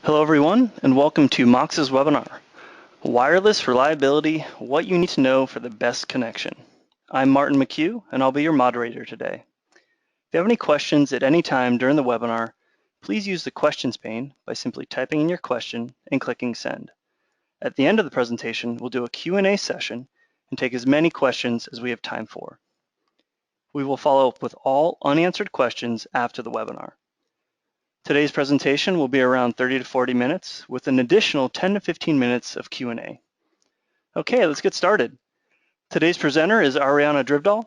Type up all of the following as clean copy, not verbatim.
Hello everyone, and welcome to Moxa's webinar, Wireless Reliability, What You Need to Know for the Best Connection. I'm Martin McHugh, and I'll be your moderator today. If you have any questions at any time during the webinar, please use the questions pane by simply typing in your question and clicking send. At the end of the presentation, we'll do a Q&A session and take as many questions as we have time for. We will follow up with all unanswered questions after the webinar. Today's presentation will be around 30 to 40 minutes with an additional 10 to 15 minutes of Q&A. Okay, let's get started. Today's presenter is Ariana Drivdahl.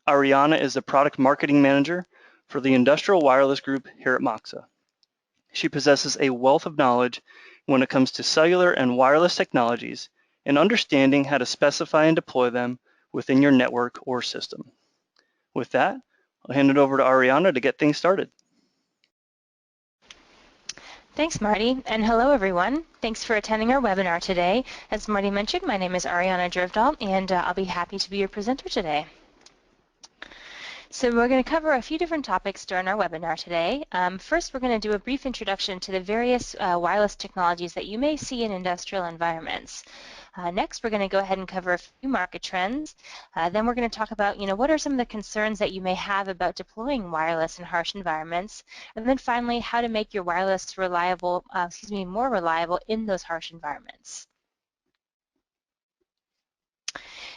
Ariana is the Product Marketing Manager for the Industrial Wireless Group here at Moxa. She possesses a wealth of knowledge when it comes to cellular and wireless technologies and understanding how to specify and deploy them within your network or system. With that, I'll hand it over to Ariana to get things started. Thanks, Marty, and hello, everyone. Thanks for attending our webinar today. As Marty mentioned, my name is Ariana Drivdahl, and I'll be happy to be your presenter today. So we're going to cover a few different topics during our webinar today. First, we're going to do a brief introduction to the various wireless technologies that you may see in industrial environments. Next, we're going to go ahead and cover a few market trends. Then we're going to talk about, what are some of the concerns that you may have about deploying wireless in harsh environments. And then finally, how to make your wireless reliable, more reliable in those harsh environments.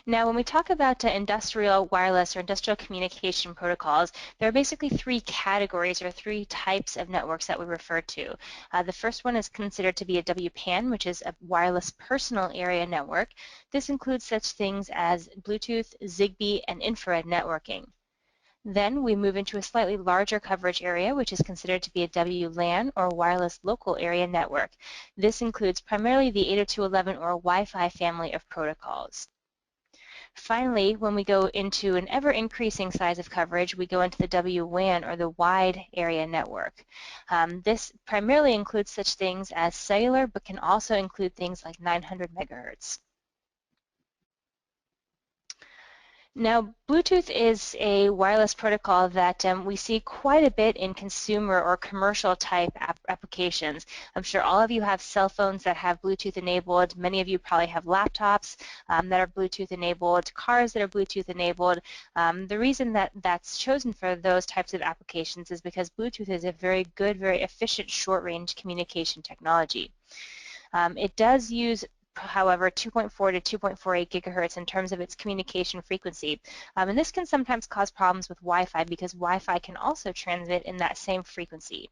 Now, when we talk about industrial wireless or industrial communication protocols, there are basically three categories or three types of networks that we refer to. The first one is considered to be a WPAN, which is a wireless personal area network. This includes such things as Bluetooth, Zigbee, and infrared networking. Then we move into a slightly larger coverage area, which is considered to be a WLAN or wireless local area network. This includes primarily the 802.11 or Wi-Fi family of protocols. Finally, when we go into an ever-increasing size of coverage, we go into the WWAN or the wide area network. This primarily includes such things as cellular, but can also include things like 900 megahertz. Now, Bluetooth is a wireless protocol that we see quite a bit in consumer or commercial type applications. I'm sure all of you have cell phones that have Bluetooth enabled. Many of you probably have laptops that are Bluetooth enabled, cars that are Bluetooth enabled. The reason that that's chosen for those types of applications is because Bluetooth is a very good, very efficient short-range communication technology. It does use however, 2.4 to 2.48 gigahertz in terms of its communication frequency. And this can sometimes cause problems with Wi-Fi because Wi-Fi can also transmit in that same frequency.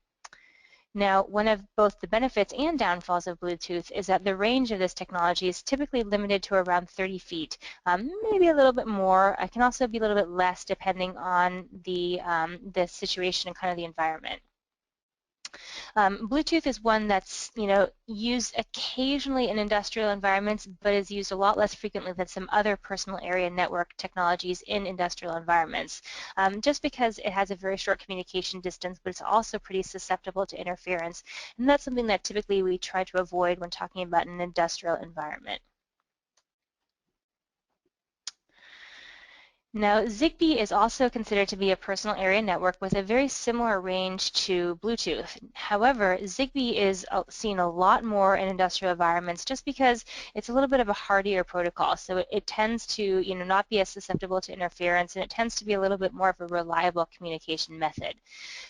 Now, one of both the benefits and downfalls of Bluetooth is that the range of this technology is typically limited to around 30 feet, maybe a little bit more. It can also be a little bit less depending on the situation and kind of the environment. Bluetooth is one that's used occasionally in industrial environments, but is used a lot less frequently than some other personal area network technologies in industrial environments, just because it has a very short communication distance, but it's also pretty susceptible to interference, and that's something that typically we try to avoid when talking about an industrial environment. Now, Zigbee is also considered to be a personal area network with a very similar range to Bluetooth. However, Zigbee is seen a lot more in industrial environments just because it's a little bit of a hardier protocol. So it tends to not be as susceptible to interference, and it tends to be a little bit more of a reliable communication method.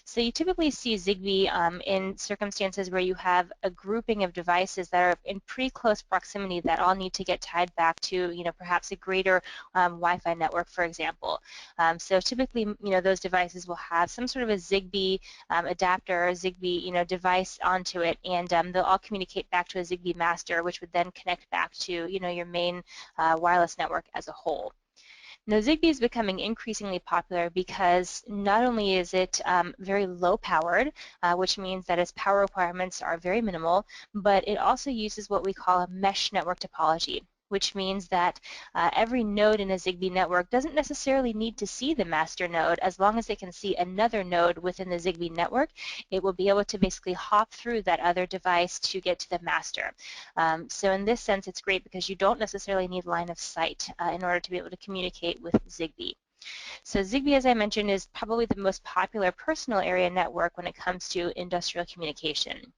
So you typically see Zigbee in circumstances where you have a grouping of devices that are in pretty close proximity that all need to get tied back to perhaps a greater Wi-Fi network, for example. So typically, those devices will have some sort of a Zigbee adapter or Zigbee, device onto it, and they'll all communicate back to a Zigbee master, which would then connect back to, your main wireless network as a whole. Now, Zigbee is becoming increasingly popular because not only is it very low-powered, which means that its power requirements are very minimal, but it also uses what we call a mesh network topology, which means that every node in a Zigbee network doesn't necessarily need to see the master node. As long as it can see another node within the Zigbee network, it will be able to basically hop through that other device to get to the master. So in this sense, it's great because you don't necessarily need line of sight in order to be able to communicate with Zigbee. So Zigbee, as I mentioned, is probably the most popular personal area network when it comes to industrial communication.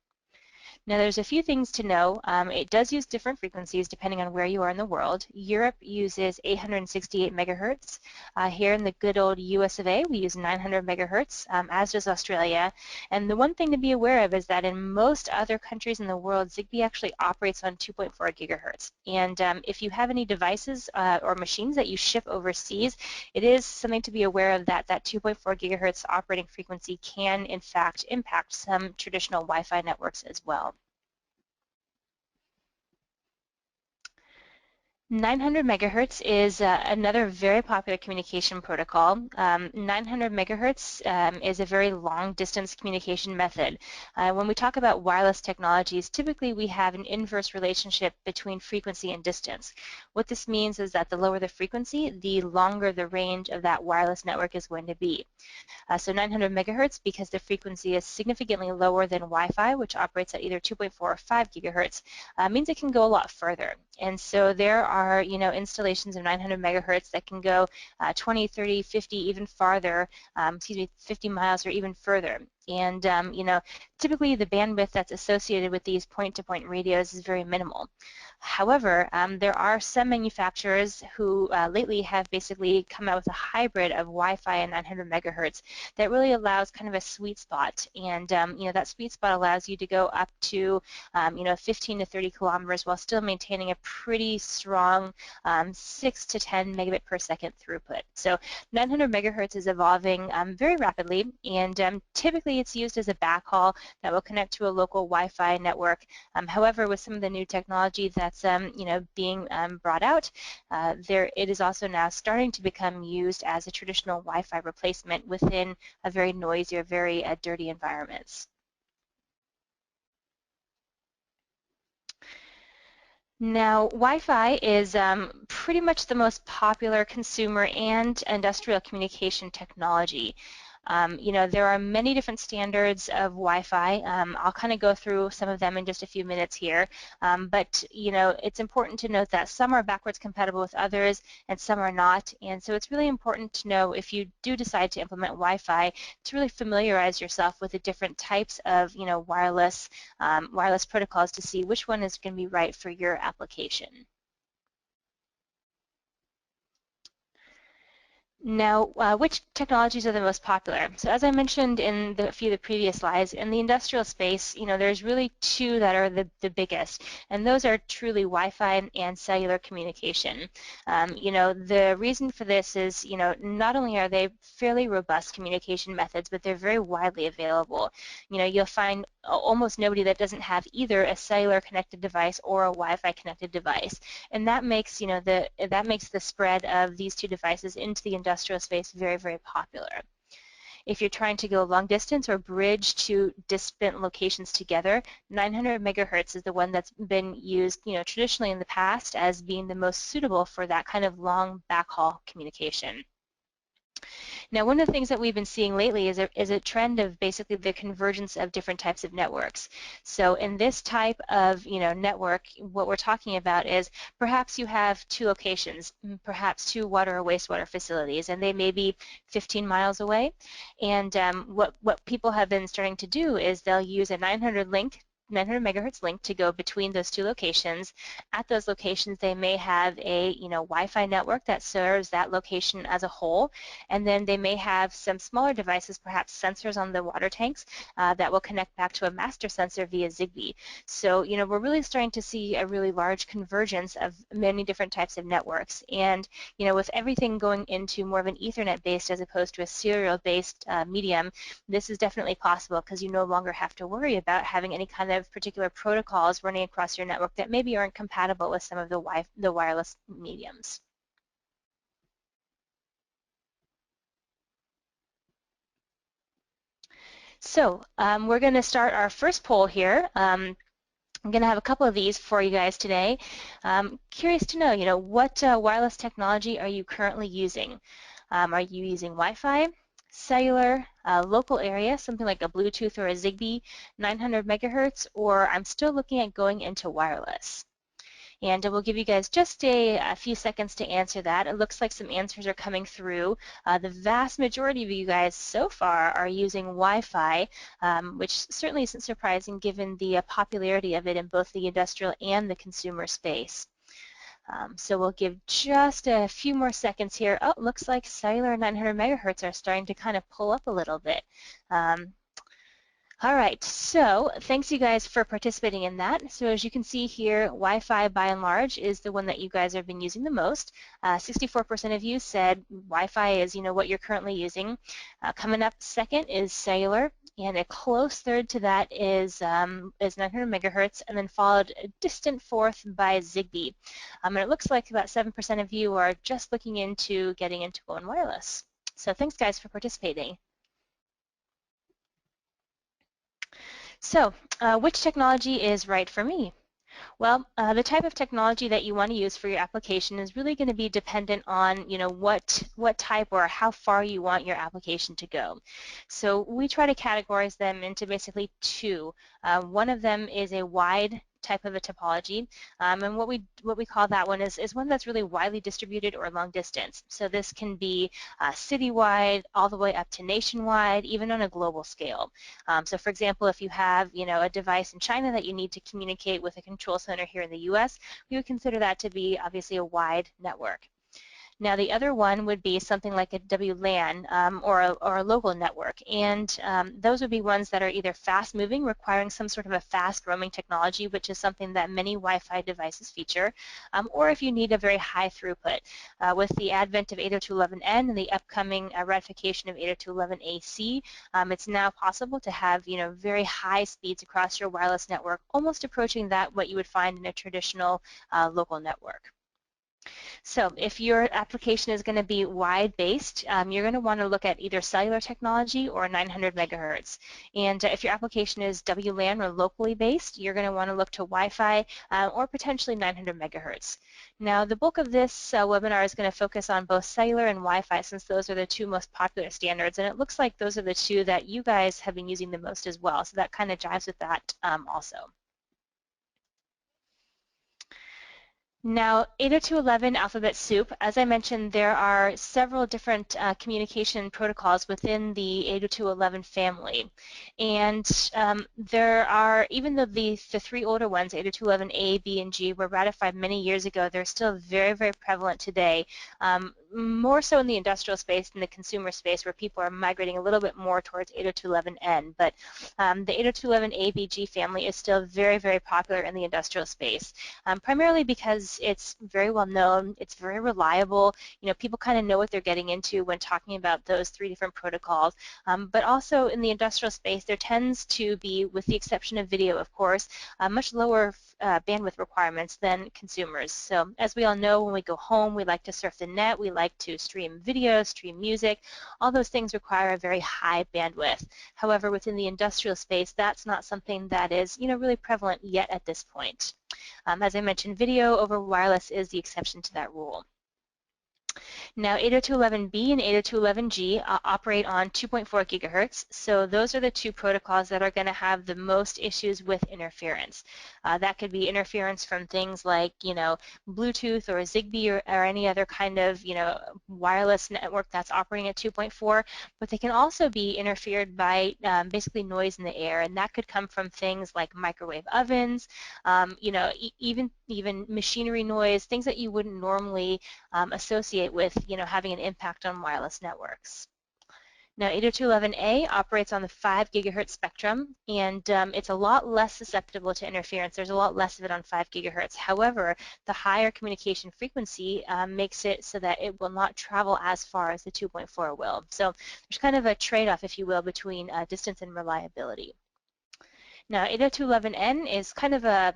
Now there's a few things to know. It does use different frequencies depending on where you are in the world. Europe uses 868 megahertz. Here in the good old US of A, we use 900 megahertz, as does Australia. And the one thing to be aware of is that in most other countries in the world, Zigbee actually operates on 2.4 gigahertz. And if you have any devices or machines that you ship overseas, it is something to be aware of that 2.4 gigahertz operating frequency can in fact impact some traditional Wi-Fi networks as well. 900 megahertz is another very popular communication protocol. 900 megahertz is a very long distance communication method. When we talk about wireless technologies, typically we have an inverse relationship between frequency and distance. What this means is that the lower the frequency, the longer the range of that wireless network is going to be. So 900 megahertz, because the frequency is significantly lower than Wi-Fi, which operates at either 2.4 or 5 gigahertz, means it can go a lot further. And so there are, installations of 900 megahertz that can go 20, 30, 50, even farther, 50 miles or even further. And, typically the bandwidth that's associated with these point-to-point radios is very minimal. However, there are some manufacturers who lately have basically come out with a hybrid of Wi-Fi and 900 megahertz that really allows kind of a sweet spot. And, that sweet spot allows you to go up to, 15 to 30 kilometers while still maintaining a pretty strong 6 to 10 megabit per second throughput. So 900 megahertz is evolving very rapidly, and typically it's used as a backhaul that will connect to a local Wi-Fi network. However, with some of the new technology that's being brought out, it is also now starting to become used as a traditional Wi-Fi replacement within a very noisy or very dirty environments. Now, Wi-Fi is pretty much the most popular consumer and industrial communication technology. There are many different standards of Wi-Fi. I'll kind of go through some of them in just a few minutes here. But it's important to note that some are backwards compatible with others and some are not. And so it's really important to know if you do decide to implement Wi-Fi to really familiarize yourself with the different types of wireless protocols to see which one is going to be right for your application. Now, which technologies are the most popular? So as I mentioned in a few of the previous slides, in the industrial space, there's really two that are the biggest, and those are truly Wi-Fi and cellular communication. The reason for this is, not only are they fairly robust communication methods, but they're very widely available. You'll find almost nobody that doesn't have either a cellular connected device or a Wi-Fi connected device, and that makes the spread of these two devices into the industrial space very, very popular. If you're trying to go long distance or bridge two distant locations together, 900 megahertz is the one that's been used, traditionally in the past as being the most suitable for that kind of long backhaul communication. Now, one of the things that we've been seeing lately is a trend of basically the convergence of different types of networks. So in this type of network, what we're talking about is perhaps you have two locations, perhaps two water or wastewater facilities, and they may be 15 miles away. And what people have been starting to do is they'll use a 900 megahertz link to go between those two locations. At those locations, they may have a Wi-Fi network that serves that location as a whole, and then they may have some smaller devices, perhaps sensors on the water tanks that will connect back to a master sensor via Zigbee. So we're really starting to see a really large convergence of many different types of networks, and with everything going into more of an Ethernet-based as opposed to a serial-based medium, this is definitely possible because you no longer have to worry about having any kind of particular protocols running across your network that maybe aren't compatible with some of the wireless mediums. So we're going to start our first poll here. I'm going to have a couple of these for you guys today. Curious to know, what wireless technology are you currently using? Are you using Wi-Fi, cellular, local area, something like a Bluetooth or a Zigbee, 900 megahertz, or I'm still looking at going into wireless? And we'll give you guys just a few seconds to answer that. It looks like some answers are coming through. The vast majority of you guys so far are using Wi-Fi, which certainly isn't surprising given the popularity of it in both the industrial and the consumer space. So we'll give just a few more seconds here. Oh, looks like cellular 900 megahertz are starting to kind of pull up a little bit. All right, so thanks you guys for participating in that. So as you can see here, Wi-Fi by and large is the one that you guys have been using the most. 64% of you said Wi-Fi is, what you're currently using. Coming up second is cellular, and a close third to that is 900 megahertz, and then followed a distant fourth by Zigbee. And it looks like about 7% of you are just looking into getting into going wireless. So thanks guys for participating. So, which technology is right for me? Well, the type of technology that you want to use for your application is really going to be dependent on, what type or how far you want your application to go. So we try to categorize them into basically two. One of them is a wide type of a topology, and what we call that one is one that's really widely distributed or long distance. So this can be citywide, all the way up to nationwide, even on a global scale. So for example, if you have a device in China that you need to communicate with a control center here in the US, we would consider that to be obviously a wide network. Now the other one would be something like a WLAN or a local network, and those would be ones that are either fast moving, requiring some sort of a fast roaming technology, which is something that many Wi-Fi devices feature, or if you need a very high throughput. With the advent of 802.11n and the upcoming ratification of 802.11ac, it's now possible to have very high speeds across your wireless network, almost approaching what you would find in a traditional local network. So if your application is going to be wide-based, you're going to want to look at either cellular technology or 900 megahertz. And if your application is WLAN or locally based, you're going to want to look to Wi-Fi or potentially 900 megahertz. Now, the bulk of this webinar is going to focus on both cellular and Wi-Fi, since those are the two most popular standards, and it looks like those are the two that you guys have been using the most as well, so that kind of jives with that also. Now, 802.11 alphabet soup, as I mentioned, there are several different communication protocols within the 802.11 family. And there are, even though the three older ones, 802.11a, b, and g, were ratified many years ago, they're still very, very prevalent today, more so in the industrial space than the consumer space, where people are migrating a little bit more towards 802.11n. But the 802.11a, b, g family is still very, very popular in the industrial space, primarily because it's very well known, it's very reliable, people kind of know what they're getting into when talking about those three different protocols, but also in the industrial space there tends to be, with the exception of video of course, much lower bandwidth requirements than consumers. So as we all know, when we go home we like to surf the net, we like to stream video, stream music, all those things require a very high bandwidth. However, within the industrial space that's not something that is really prevalent yet at this point. As I mentioned, video over wireless is the exception to that rule. Now 802.11b and 802.11g operate on 2.4 gigahertz, so those are the two protocols that are going to have the most issues with interference. That could be interference from things like Bluetooth or Zigbee or any other kind of wireless network that's operating at 2.4, but they can also be interfered by basically noise in the air, and that could come from things like microwave ovens, even machinery noise, things that you wouldn't normally associate with having an impact on wireless networks. Now 802.11a operates on the 5 gigahertz spectrum, and it's a lot less susceptible to interference. There's a lot less of it on 5 gigahertz. However, the higher communication frequency makes it so that it will not travel as far as the 2.4 will. So there's kind of a trade-off, if you will, between distance and reliability. Now 802.11n is kind of a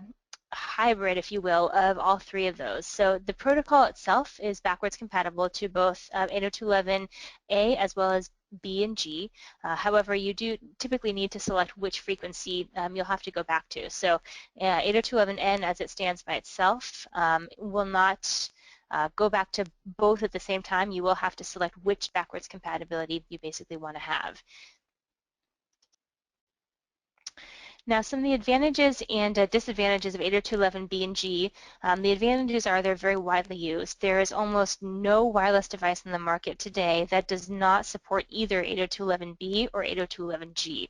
hybrid, if you will, of all three of those. So the protocol itself is backwards compatible to both 802.11a as well as B and G. However, you do typically need to select which frequency you'll have to go back to. So 802.11n, as it stands by itself, will not go back to both at the same time. You will have to select which backwards compatibility you basically want to have. Now, some of the advantages and disadvantages of 802.11b and G, the advantages are they're very widely used. There is almost no wireless device in the market today that does not support either 802.11b or 802.11g.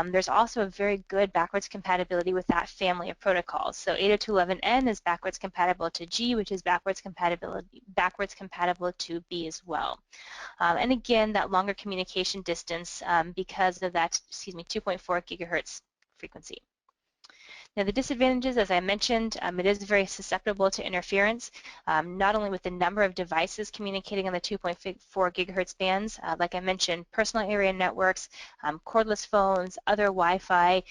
There's also a very good backwards compatibility with that family of protocols. So 802.11n is backwards compatible to G, which is backwards compatible to B as well. And again, that longer communication distance because of that, 2.4 gigahertz frequency. Now the disadvantages, as I mentioned, it is very susceptible to interference, not only with the number of devices communicating on the 2.4 gigahertz bands, like I mentioned, personal area networks, cordless phones, other Wi-Fi.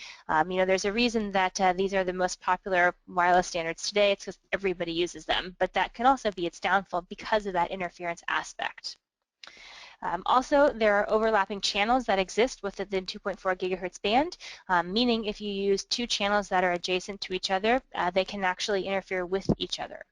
There's a reason that these are the most popular wireless standards today. It's because everybody uses them, but that can also be its downfall because of that interference aspect. Also, there are overlapping channels that exist within the 2.4 gigahertz band, meaning if you use two channels that are adjacent to each other, they can actually interfere with each other.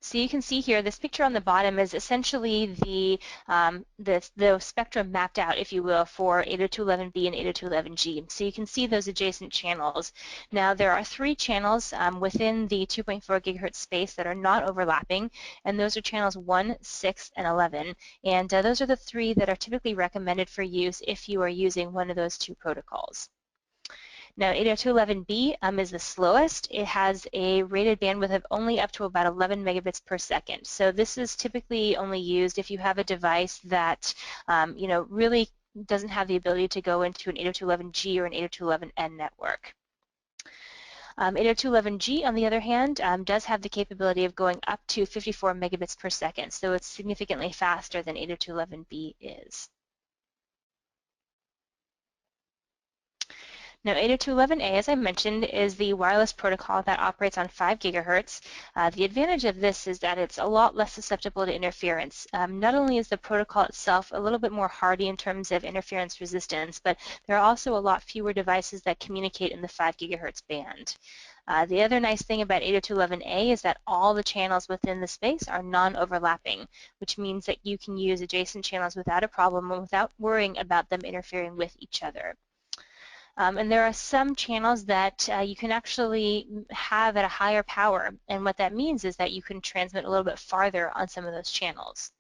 So you can see here, this picture on the bottom is essentially the spectrum mapped out, if you will, for 802.11b and 802.11g. So you can see those adjacent channels. Now there are three channels within the 2.4 gigahertz space that are not overlapping, and those are channels 1, 6, and 11. And those are the three that are typically recommended for use if you are using one of those two protocols. Now 802.11b is the slowest. It has a rated bandwidth of only up to about 11 megabits per second. So this is typically only used if you have a device that really doesn't have the ability to go into an 802.11g or an 802.11n network. 802.11g, on the other hand, does have the capability of going up to 54 megabits per second, so it's significantly faster than 802.11b is. Now 802.11a, as I mentioned, is the wireless protocol that operates on 5 gigahertz. The advantage of this is that it's a lot less susceptible to interference. Not only is the protocol itself a little bit more hardy in terms of interference resistance, but there are also a lot fewer devices that communicate in the 5 gigahertz band. The other nice thing about 802.11a is that all the channels within the space are non-overlapping, which means that you can use adjacent channels without a problem and without worrying about them interfering with each other. And there are some channels that you can actually have at a higher power, and what that means is that you can transmit a little bit farther on some of those channels.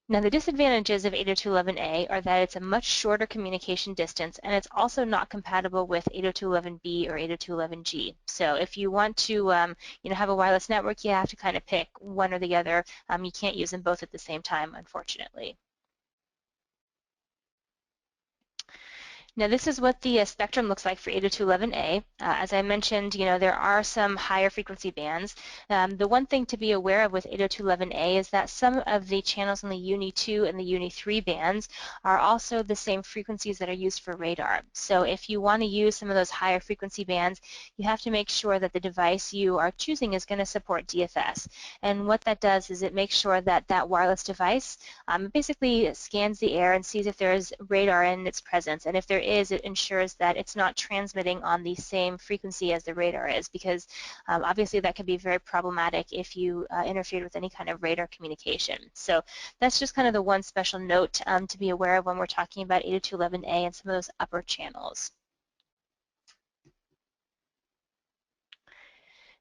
Now the disadvantages of 802.11a are that it's a much shorter communication distance, and it's also not compatible with 802.11b or 802.11g. So if you want to have a wireless network, you have to kind of pick one or the other. You can't use them both at the same time, unfortunately. Now this is what the spectrum looks like for 802.11a. As I mentioned, there are some higher frequency bands. The one thing to be aware of with 802.11a is that some of the channels on the Uni 2 and the Uni 3 bands are also the same frequencies that are used for radar. So if you want to use some of those higher frequency bands, you have to make sure that the device you are choosing is going to support DFS. And what that does is it makes sure that that wireless device basically scans the air and sees if there is radar in its presence. And if there is, it ensures that it's not transmitting on the same frequency as the radar is, because obviously that can be very problematic if you interfered with any kind of radar communication. So that's just kind of the one special note to be aware of when we're talking about 802.11a and some of those upper channels.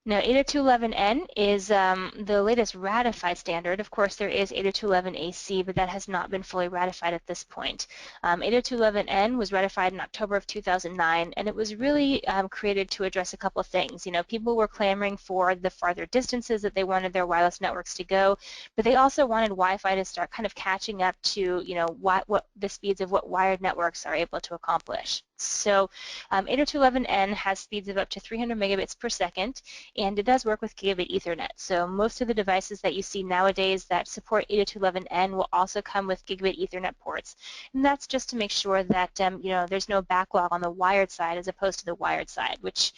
Now 802.11n is the latest ratified standard. Of course there is 802.11ac, but that has not been fully ratified at this point. 802.11n was ratified in October of 2009, and it was really created to address a couple of things. People were clamoring for the farther distances that they wanted their wireless networks to go, but they also wanted Wi-Fi to start kind of catching up to what the speeds of what wired networks are able to accomplish. So 802.11n has speeds of up to 300 megabits per second, and it does work with gigabit Ethernet. So most of the devices that you see nowadays that support 802.11n will also come with gigabit Ethernet ports. And that's just to make sure that there's no backlog on the wired side as opposed to the wired side, which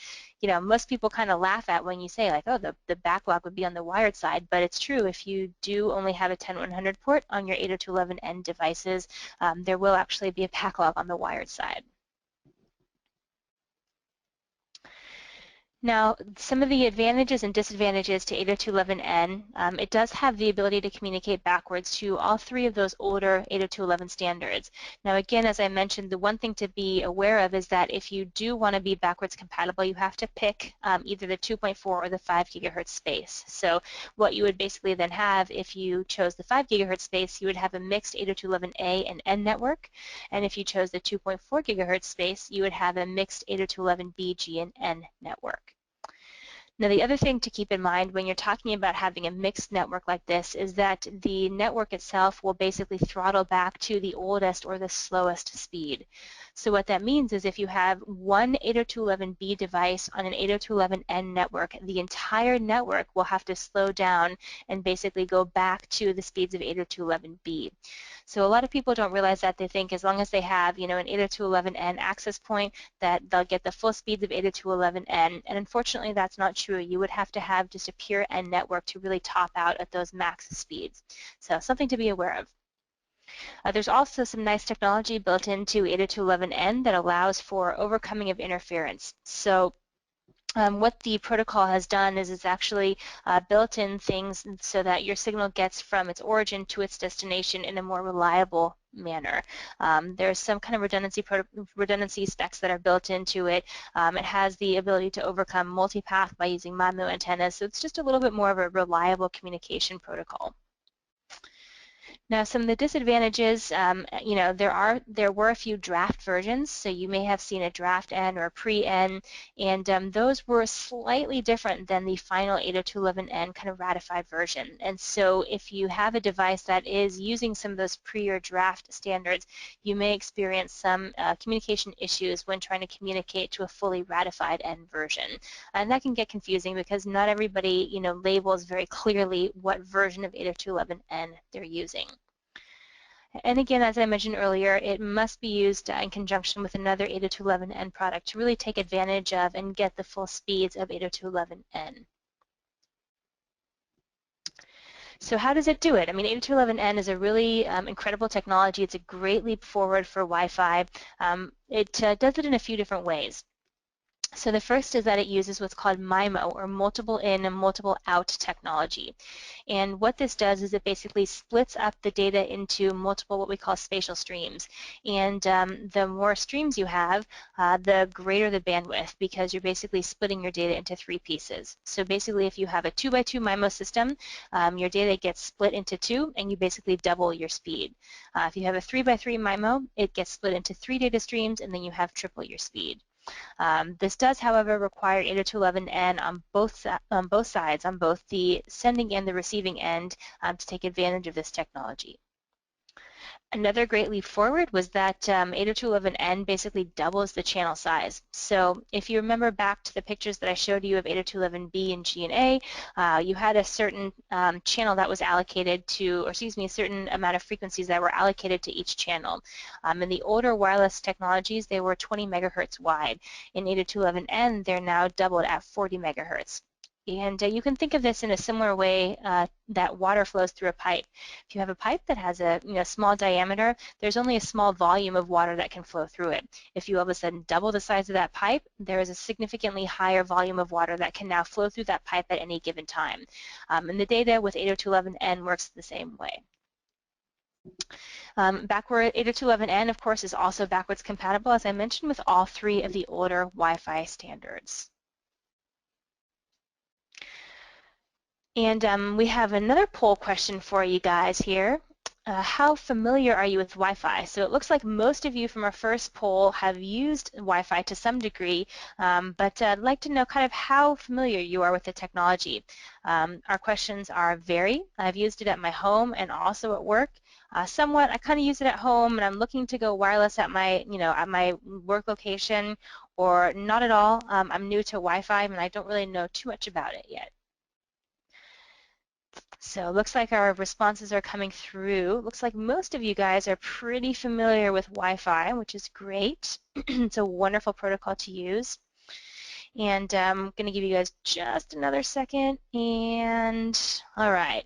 most people kind of laugh at when you say, like, oh, the backlog would be on the wired side, but it's true. If you do only have a 10100 port on your 802.11n devices, there will actually be a backlog on the wired side. Now, some of the advantages and disadvantages to 802.11n, it does have the ability to communicate backwards to all three of those older 802.11 standards. Now, again, as I mentioned, the one thing to be aware of is that if you do want to be backwards compatible, you have to pick either the 2.4 or the 5 gigahertz space. So what you would basically then have if you chose the 5 gigahertz space, you would have a mixed 802.11a and n network. And if you chose the 2.4 gigahertz space, you would have a mixed 802.11b, G, and n network. Now, the other thing to keep in mind when you're talking about having a mixed network like this is that the network itself will basically throttle back to the oldest or the slowest speed. So what that means is if you have one 802.11b device on an 802.11n network, the entire network will have to slow down and basically go back to the speeds of 802.11b. So a lot of people don't realize that. They think as long as they have, an 802.11n access point, that they'll get the full speeds of 802.11n, and unfortunately that's not true. You would have to have just a pure N network to really top out at those max speeds. So something to be aware of. There's also some nice technology built into 802.11n that allows for overcoming of interference. So what the protocol has done is it's actually built in things so that your signal gets from its origin to its destination in a more reliable manner. There's some kind of redundancy specs that are built into it. It has the ability to overcome multipath by using MIMO antennas, so it's just a little bit more of a reliable communication protocol. Now, some of the disadvantages, there were a few draft versions, so you may have seen a draft N or a pre-N, and those were slightly different than the final 802.11n kind of ratified version. And so if you have a device that is using some of those pre or draft standards, you may experience some communication issues when trying to communicate to a fully ratified N version. And that can get confusing because not everybody, labels very clearly what version of 802.11n they're using. And again, as I mentioned earlier, it must be used in conjunction with another 802.11n product to really take advantage of and get the full speeds of 802.11n. So how does it do it? I mean, 802.11n is a really incredible technology. It's a great leap forward for Wi-Fi. It does it in a few different ways. So the first is that it uses what's called MIMO, or multiple in and multiple out technology. And what this does is it basically splits up the data into multiple what we call spatial streams. And the more streams you have, the greater the bandwidth, because you're basically splitting your data into three pieces. So basically if you have a 2x2 MIMO system, your data gets split into two and you basically double your speed. If you have a 3x3 MIMO, it gets split into three data streams and then you have triple your speed. This does, however, require 802.11n on both sides, on both the sending and the receiving end, to take advantage of this technology. Another great leap forward was that 802.11n basically doubles the channel size. So if you remember back to the pictures that I showed you of 802.11b and G and A, you had a certain channel that was allocated to, or excuse me, a certain amount of frequencies that were allocated to each channel. In the older wireless technologies, they were 20 megahertz wide. In 802.11n, they're now doubled at 40 megahertz. And you can think of this in a similar way that water flows through a pipe. If you have a pipe that has a small diameter, there's only a small volume of water that can flow through it. If you all of a sudden double the size of that pipe, there is a significantly higher volume of water that can now flow through that pipe at any given time. And the data with 802.11n works the same way. Backward 802.11n, of course, is also backwards compatible, as I mentioned, with all three of the older Wi-Fi standards. And we have another poll question for you guys here. How familiar are you with Wi-Fi? So it looks like most of you from our first poll have used Wi-Fi to some degree, but I'd like to know kind of how familiar you are with the technology. Our questions are very. I've used it at my home and also at work. Somewhat, I kind of use it at home and I'm looking to go wireless at my, at my work location, or not at all. I'm new to Wi-Fi and I don't really know too much about it yet. So it looks like our responses are coming through. Looks like most of you guys are pretty familiar with Wi-Fi, which is great. It's a wonderful protocol to use. And I'm going to give you guys just another second. And all right.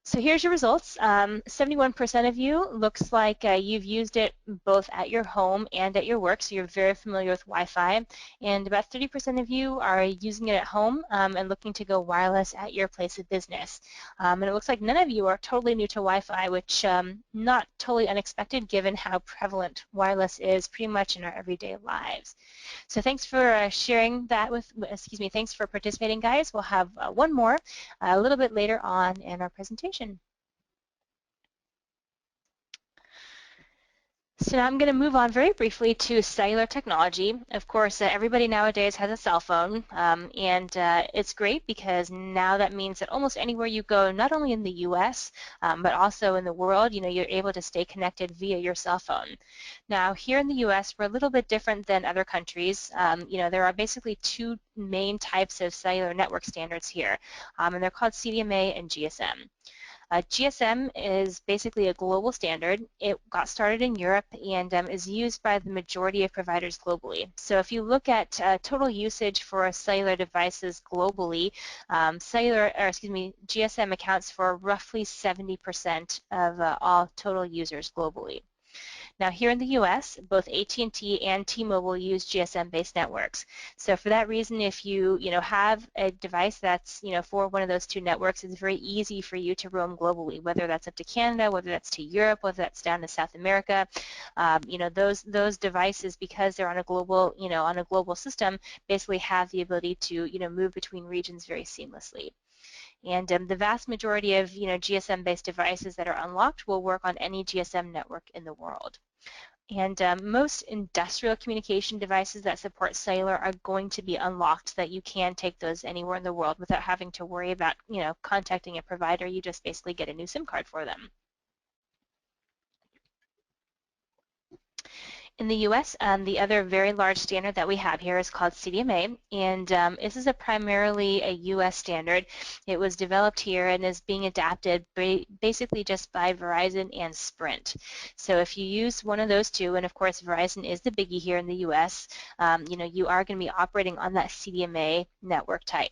So here's your results. 71% of you looks like you've used it both at your home and at your work, so you're very familiar with Wi-Fi. And about 30% of you are using it at home and looking to go wireless at your place of business. And it looks like none of you are totally new to Wi-Fi, which not totally unexpected given how prevalent wireless is pretty much in our everyday lives. So thanks for sharing that thanks for participating, guys. We'll have one more a little bit later on in our presentation. So now I'm going to move on very briefly to cellular technology. Of course, everybody nowadays has a cell phone, and it's great because now that means that almost anywhere you go, not only in the U.S., but also in the world, you're able to stay connected via your cell phone. Now, here in the U.S., we're a little bit different than other countries. There are basically two main types of cellular network standards here, and they're called CDMA and GSM. GSM is basically a global standard. It got started in Europe and is used by the majority of providers globally. So if you look at total usage for cellular devices globally, GSM accounts for roughly 70% of all total users globally. Now here in the US, both AT&T and T-Mobile use GSM-based networks. So for that reason, if you have a device that's for one of those two networks, it's very easy for you to roam globally, whether that's up to Canada, whether that's to Europe, whether that's down to South America. Those devices, because they're on a global system, basically have the ability to move between regions very seamlessly. And the vast majority of GSM-based devices that are unlocked will work on any GSM network in the world. And most industrial communication devices that support cellular are going to be unlocked so that you can take those anywhere in the world without having to worry about contacting a provider. You just basically get a new SIM card for them. In the U.S., the other very large standard that we have here is called CDMA, and this is primarily a U.S. standard. It was developed here and is being adapted basically just by Verizon and Sprint. So if you use one of those two, and of course Verizon is the biggie here in the U.S., you are going to be operating on that CDMA network type.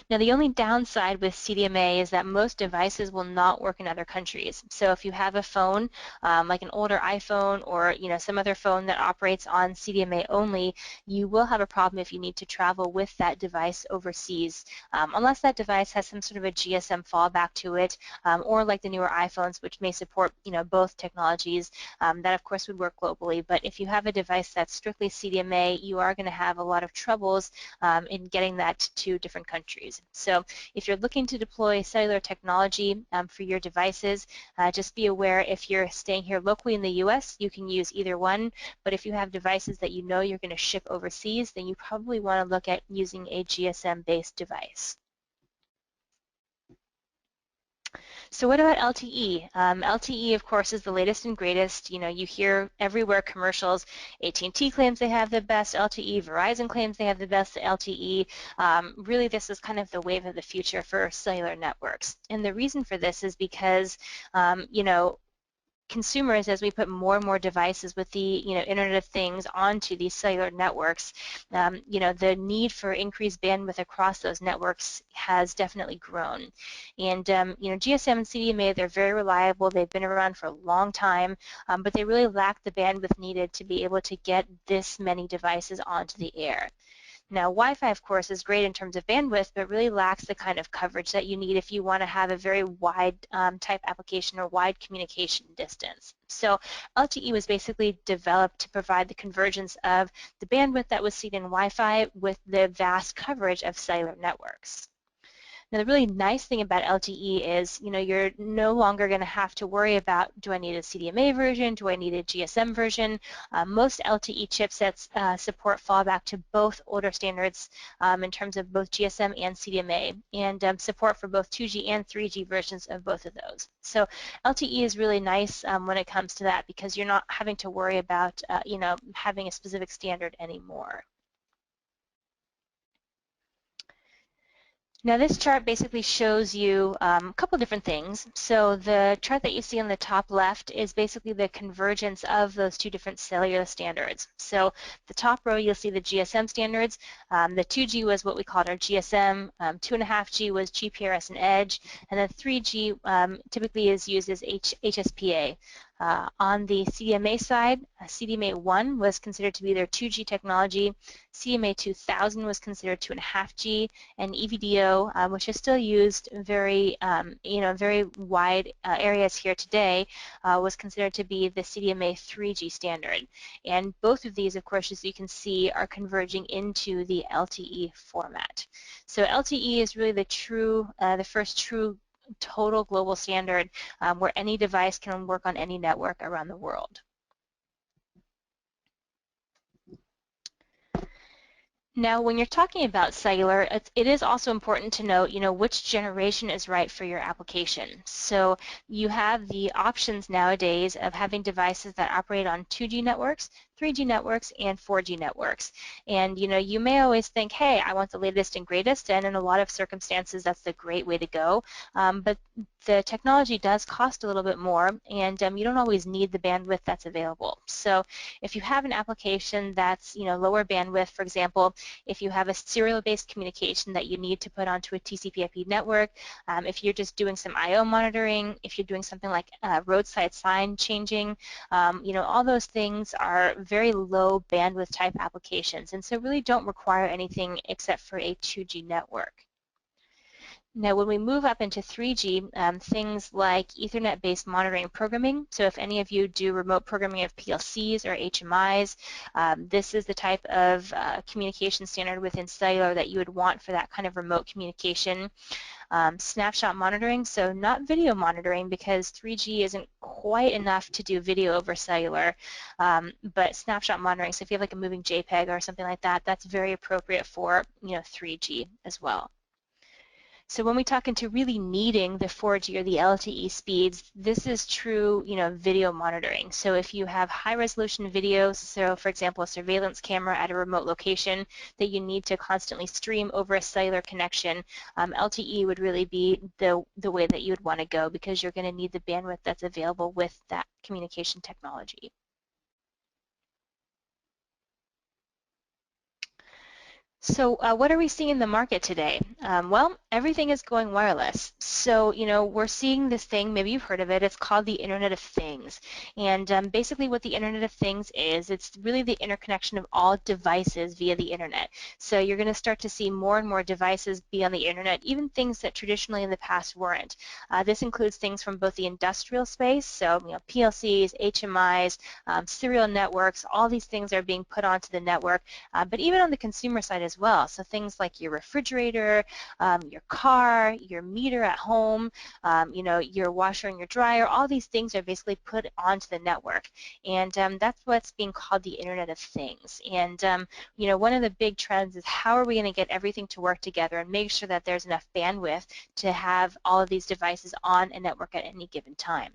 Now the only downside with CDMA is that most devices will not work in other countries. So if you have a phone, like an older iPhone or some other phone that operates on CDMA only, you will have a problem if you need to travel with that device overseas, unless that device has some sort of a GSM fallback to it, or like the newer iPhones, which may support both technologies, that of course would work globally. But if you have a device that's strictly CDMA, you are going to have a lot of troubles in getting that to different countries. So if you're looking to deploy cellular technology for your devices, just be aware if you're staying here locally in the US, you can use either one, but if you have devices that you're going to ship overseas, then you probably want to look at using a GSM-based device. So what about LTE? LTE, of course, is the latest and greatest. You hear everywhere commercials. AT&T claims they have the best LTE. Verizon claims they have the best LTE. Really, this is kind of the wave of the future for cellular networks. And the reason for this is because, consumers, as we put more and more devices with the Internet of Things onto these cellular networks, the need for increased bandwidth across those networks has definitely grown. And GSM and CDMA, they're very reliable. They've been around for a long time, but they really lack the bandwidth needed to be able to get this many devices onto the air. Now, Wi-Fi, of course, is great in terms of bandwidth, but really lacks the kind of coverage that you need if you want to have a very wide type application or wide communication distance. So LTE was basically developed to provide the convergence of the bandwidth that was seen in Wi-Fi with the vast coverage of cellular networks. Now, the really nice thing about LTE is, you're no longer going to have to worry about, do I need a CDMA version? Do I need a GSM version? Most LTE chipsets support fallback to both older standards in terms of both GSM and CDMA, and support for both 2G and 3G versions of both of those. So LTE is really nice when it comes to that because you're not having to worry about, having a specific standard anymore. Now this chart basically shows you a couple different things. So the chart that you see on the top left is basically the convergence of those two different cellular standards. So the top row you'll see the GSM standards. The 2G was what we called our GSM, 2.5G was GPRS and EDGE, and then 3G typically is used as HSPA. On the CDMA side, CDMA1 was considered to be their 2G technology, CDMA 2000 was considered 2.5G, and EVDO, which is still used very, very wide areas here today, was considered to be the CDMA 3G standard. And both of these, of course, as you can see, are converging into the LTE format. So LTE is really the first true total global standard where any device can work on any network around the world. Now, when you're talking about cellular, it is also important to note, which generation is right for your application. So you have the options nowadays of having devices that operate on 2G networks, 3G networks, and 4G networks. And, you may always think, hey, I want the latest and greatest, and in a lot of circumstances, that's the great way to go. But the technology does cost a little bit more, and you don't always need the bandwidth that's available. So if you have an application that's, lower bandwidth, for example, if you have a serial-based communication that you need to put onto a TCP/IP network, if you're just doing some I/O monitoring, if you're doing something like roadside sign changing, all those things are very low bandwidth type applications, and so really don't require anything except for a 2G network. Now, when we move up into 3G, things like Ethernet-based monitoring and programming, so if any of you do remote programming of PLCs or HMIs, this is the type of communication standard within cellular that you would want for that kind of remote communication. Snapshot monitoring, so not video monitoring because 3G isn't quite enough to do video over cellular, but snapshot monitoring, so if you have like a moving JPEG or something like that, that's very appropriate for 3G as well. So when we talk into really needing the 4G or the LTE speeds, this is true, video monitoring. So if you have high-resolution videos, so for example, a surveillance camera at a remote location that you need to constantly stream over a cellular connection, LTE would really be the way that you would want to go because you're going to need the bandwidth that's available with that communication technology. So what are we seeing in the market today? Well, everything is going wireless. So, we're seeing this thing, maybe you've heard of it, it's called the Internet of Things. And basically what the Internet of Things is, it's really the interconnection of all devices via the Internet. So you're going to start to see more and more devices be on the Internet, even things that traditionally in the past weren't. This includes things from both the industrial space, so PLCs, HMIs, serial networks, all these things are being put onto the network, but even on the consumer side as well. So things like your refrigerator, your car, your meter at home, your washer and your dryer, all these things are basically put onto the network. And that's what's being called the Internet of Things. And, one of the big trends is how are we going to get everything to work together and make sure that there's enough bandwidth to have all of these devices on a network at any given time.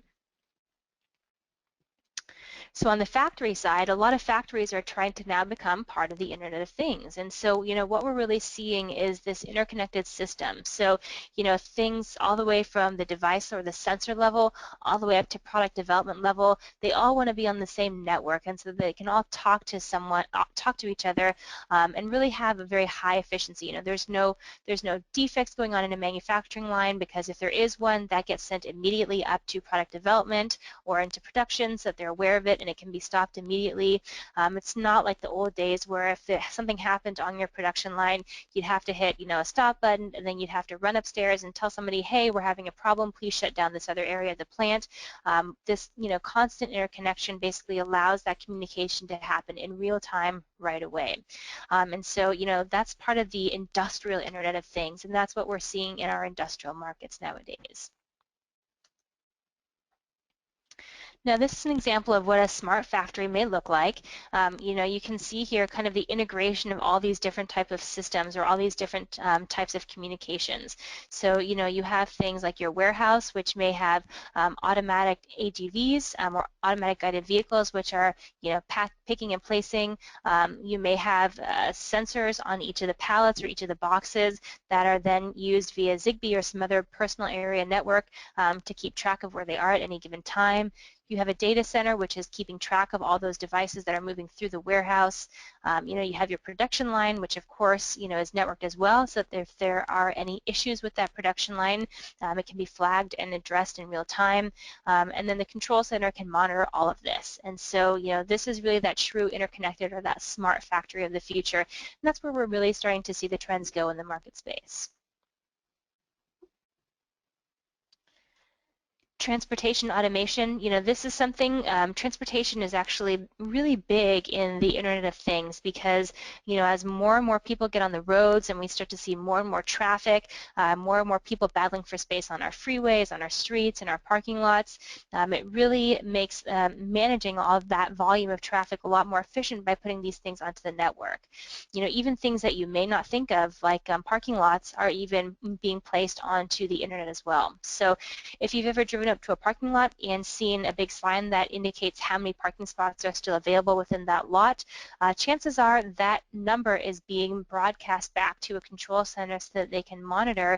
So on the factory side, a lot of factories are trying to now become part of the Internet of Things. And so, what we're really seeing is this interconnected system. So, things all the way from the device or the sensor level all the way up to product development level, they all want to be on the same network. And so they can all talk to someone, talk to each other, and really have a very high efficiency. There's no defects going on in a manufacturing line because if there is one, that gets sent immediately up to product development or into production so that they're aware of it and it can be stopped immediately. It's not like the old days where if something happened on your production line, you'd have to hit, a stop button, and then you'd have to run upstairs and tell somebody, hey, we're having a problem, please shut down this other area of the plant. This, constant interconnection basically allows that communication to happen in real time right away. And so, that's part of the industrial Internet of Things, and that's what we're seeing in our industrial markets nowadays. Now this is an example of what a smart factory may look like. You can see here kind of the integration of all these different types of systems or all these different types of communications. So you have things like your warehouse, which may have automatic AGVs or automatic guided vehicles, which are picking and placing. You may have sensors on each of the pallets or each of the boxes that are then used via Zigbee or some other personal area network to keep track of where they are at any given time. You have a data center, which is keeping track of all those devices that are moving through the warehouse. You have your production line, which of course, is networked as well, so that if there are any issues with that production line, it can be flagged and addressed in real time. And then the control center can monitor all of this. And so, this is really that true interconnected or that smart factory of the future. And that's where we're really starting to see the trends go in the market space. Transportation automation, this is something, transportation is actually really big in the Internet of Things because, as more and more people get on the roads and we start to see more and more traffic, more and more people battling for space on our freeways, on our streets, in our parking lots, it really makes managing all of that volume of traffic a lot more efficient by putting these things onto the network. Even things that you may not think of, like parking lots, are even being placed onto the Internet as well. So if you've ever driven up to a parking lot and seen a big sign that indicates how many parking spots are still available within that lot, chances are that number is being broadcast back to a control center so that they can monitor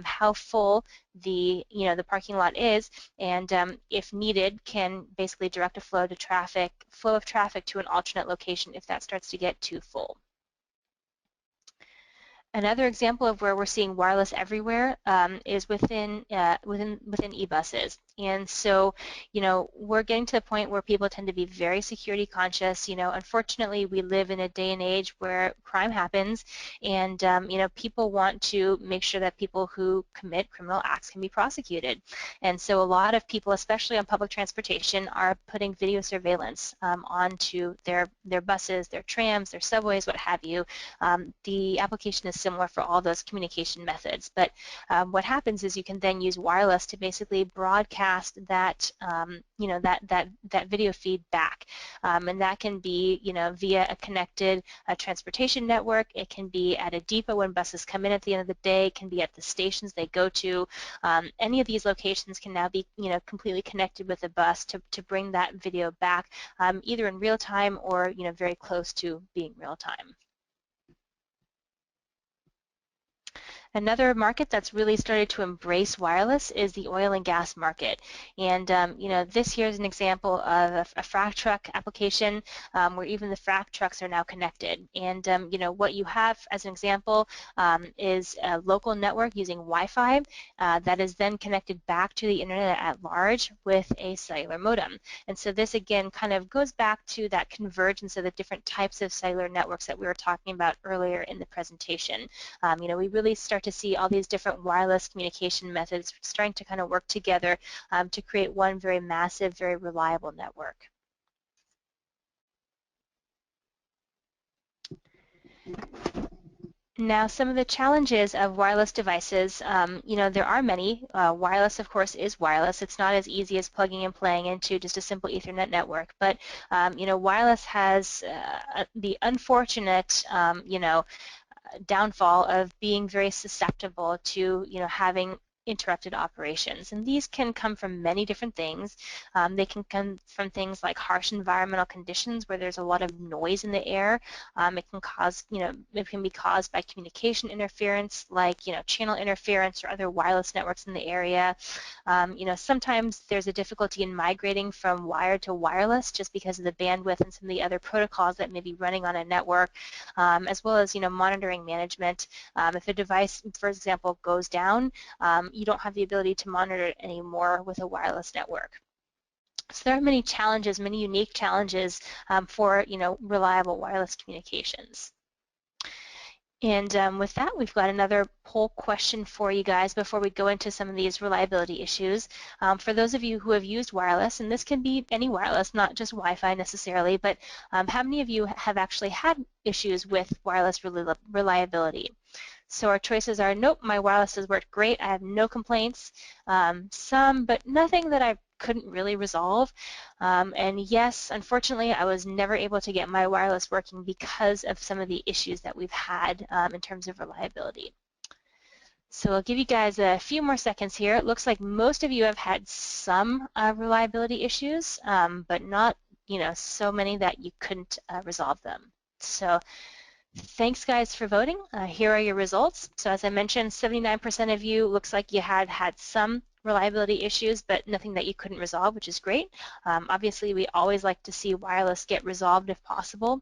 how full the parking lot is, and if needed, can basically direct a flow of traffic to an alternate location if that starts to get too full. Another example of where we're seeing wireless everywhere is within e-buses. And so, we're getting to the point where people tend to be very security conscious. Unfortunately, we live in a day and age where crime happens, and people want to make sure that people who commit criminal acts can be prosecuted. And so, a lot of people, especially on public transportation, are putting video surveillance onto their buses, their trams, their subways, what have you. The application is similar for all those communication methods, but what happens is you can then use wireless to basically broadcast that that video feed back, and that can be via a connected transportation network. It can be at a depot when buses come in at the end of the day. It can be at the stations they go to. Any of these locations can now be completely connected with a bus to bring that video back, either in real time or very close to being real time. Another market that's really started to embrace wireless is the oil and gas market. And this here is an example of a frac truck application where even the frac trucks are now connected. And what you have as an example is a local network using Wi-Fi that is then connected back to the internet at large with a cellular modem. And so this again kind of goes back to that convergence of the different types of cellular networks that we were talking about earlier in the presentation. We really start to see all these different wireless communication methods starting to kind of work together to create one very massive, very reliable network. Now, some of the challenges of wireless devices, there are many. Wireless, of course, is wireless. It's not as easy as plugging and playing into just a simple Ethernet network. But, wireless has the unfortunate, downfall of being very susceptible to having interrupted operations, and these can come from many different things. They can come from things like harsh environmental conditions where there's a lot of noise in the air. It can cause, it can be caused by communication interference, like channel interference or other wireless networks in the area. Sometimes there's a difficulty in migrating from wired to wireless just because of the bandwidth and some of the other protocols that may be running on a network, as well as monitoring management. If a device, for example, goes down, you don't have the ability to monitor it anymore with a wireless network. So there are many challenges, many unique challenges for reliable wireless communications. And with that, we've got another poll question for you guys before we go into some of these reliability issues. For those of you who have used wireless, and this can be any wireless, not just Wi-Fi necessarily, but how many of you have actually had issues with wireless reliability? So our choices are, nope, my wireless has worked great, I have no complaints. Some, but nothing that I've couldn't really resolve. And yes, unfortunately, I was never able to get my wireless working because of some of the issues that we've had in terms of reliability. So I'll give you guys a few more seconds here. It looks like most of you have had some reliability issues, but not, so many that you couldn't resolve them. So thanks, guys, for voting. Here are your results. So as I mentioned, 79% of you looks like you had some reliability issues, but nothing that you couldn't resolve, which is great. Obviously, we always like to see wireless get resolved if possible.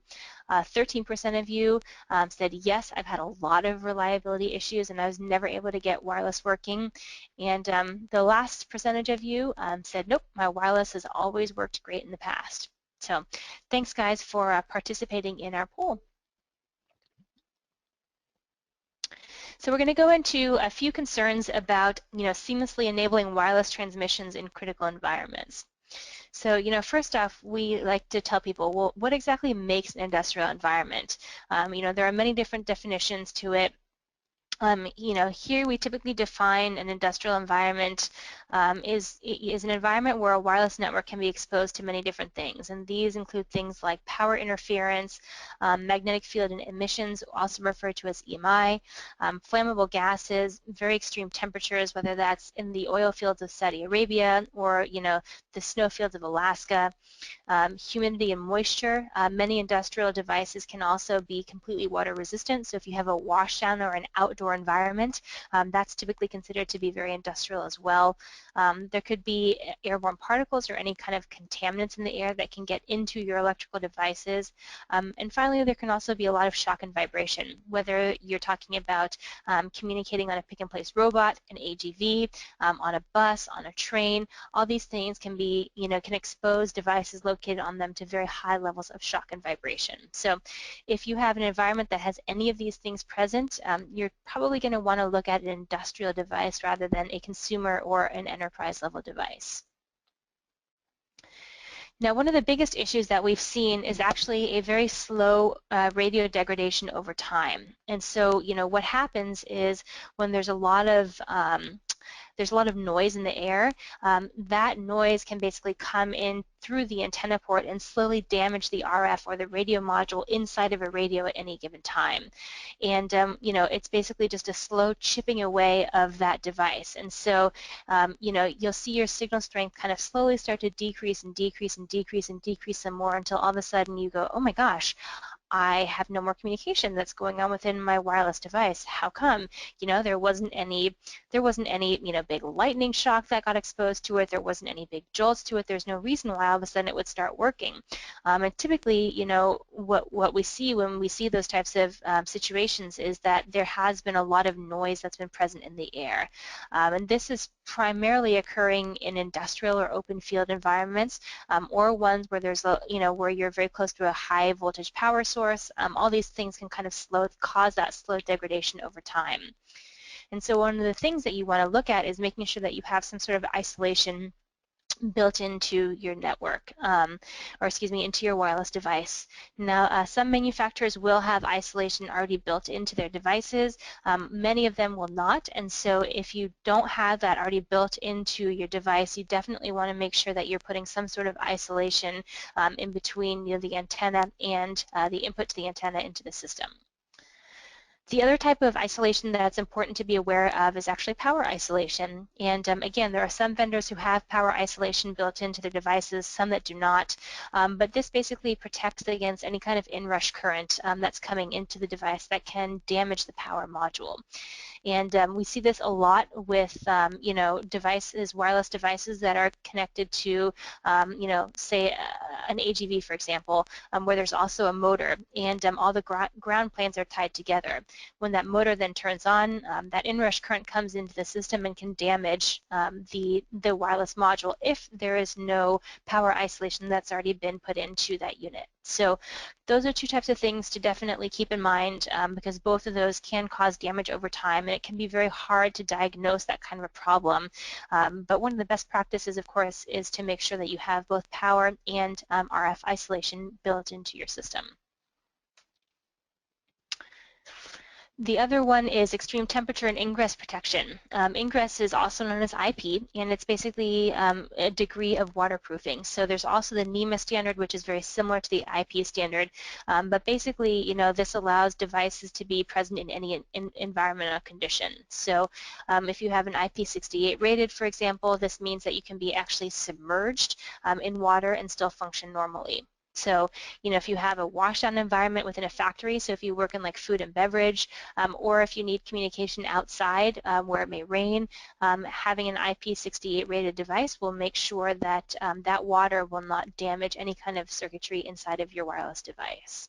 13% of you said, yes, I've had a lot of reliability issues and I was never able to get wireless working. And the last percentage of you said, nope, my wireless has always worked great in the past. So thanks, guys, for participating in our poll. So we're going to go into a few concerns about, seamlessly enabling wireless transmissions in critical environments. So, first off, we like to tell people, well, what exactly makes an industrial environment? There are many different definitions to it. Here we typically define an industrial environment is an environment where a wireless network can be exposed to many different things, and these include things like power interference, magnetic field and emissions, also referred to as EMI, flammable gases, very extreme temperatures, whether that's in the oil fields of Saudi Arabia or the snow fields of Alaska. Humidity and moisture. Many industrial devices can also be completely water resistant, so if you have a washdown or an outdoor environment, that's typically considered to be very industrial as well. There could be airborne particles or any kind of contaminants in the air that can get into your electrical devices. And finally, there can also be a lot of shock and vibration, whether you're talking about communicating on a pick-and-place robot, an AGV, on a bus, on a train. All these things can be, can expose devices located on them to very high levels of shock and vibration. So if you have an environment that has any of these things present, you're probably going to want to look at an industrial device rather than a consumer or an enterprise level device. Now, one of the biggest issues that we've seen is actually a very slow radio degradation over time. And so, what happens is when there's a lot of noise in the air, that noise can basically come in through the antenna port and slowly damage the RF or the radio module inside of a radio at any given time. And it's basically just a slow chipping away of that device. And so you'll see your signal strength kind of slowly start to decrease and decrease and decrease and decrease some more until all of a sudden you go, oh my gosh, I have no more communication that's going on within my wireless device. How come? There wasn't any, big lightning shock that got exposed to it. There wasn't any big jolts to it. There's no reason why all of a sudden it would start working. And typically, what we see when we see those types of situations is that there has been a lot of noise that's been present in the air. And this is primarily occurring in industrial or open field environments, or ones where there's where you're very close to a high voltage power source. All these things can kind of cause that slow degradation over time. And so one of the things that you want to look at is making sure that you have some sort of isolation built into your network, into your wireless device. Now, some manufacturers will have isolation already built into their devices. Many of them will not, and so if you don't have that already built into your device, you definitely want to make sure that you're putting some sort of isolation in between the antenna and the input to the antenna into the system. The other type of isolation that's important to be aware of is actually power isolation. And again, there are some vendors who have power isolation built into their devices, some that do not. But this basically protects against any kind of inrush current that's coming into the device that can damage the power module. And we see this a lot with, devices, wireless devices that are connected to, say an AGV, for example, where there's also a motor, and all the ground planes are tied together. When that motor then turns on, that inrush current comes into the system and can damage the wireless module if there is no power isolation that's already been put into that unit. So those are two types of things to definitely keep in mind because both of those can cause damage over time, and it can be very hard to diagnose that kind of a problem. But one of the best practices, of course, is to make sure that you have both power and RF isolation built into your system. The other one is extreme temperature and ingress protection. Ingress is also known as IP, and it's basically a degree of waterproofing. So there's also the NEMA standard, which is very similar to the IP standard. But basically, this allows devices to be present in any environmental condition. So if you have an IP68 rated, for example, this means that you can be actually submerged in water and still function normally. So, if you have a washdown environment within a factory, so if you work in like food and beverage, or if you need communication outside where it may rain, having an IP68 rated device will make sure that that water will not damage any kind of circuitry inside of your wireless device.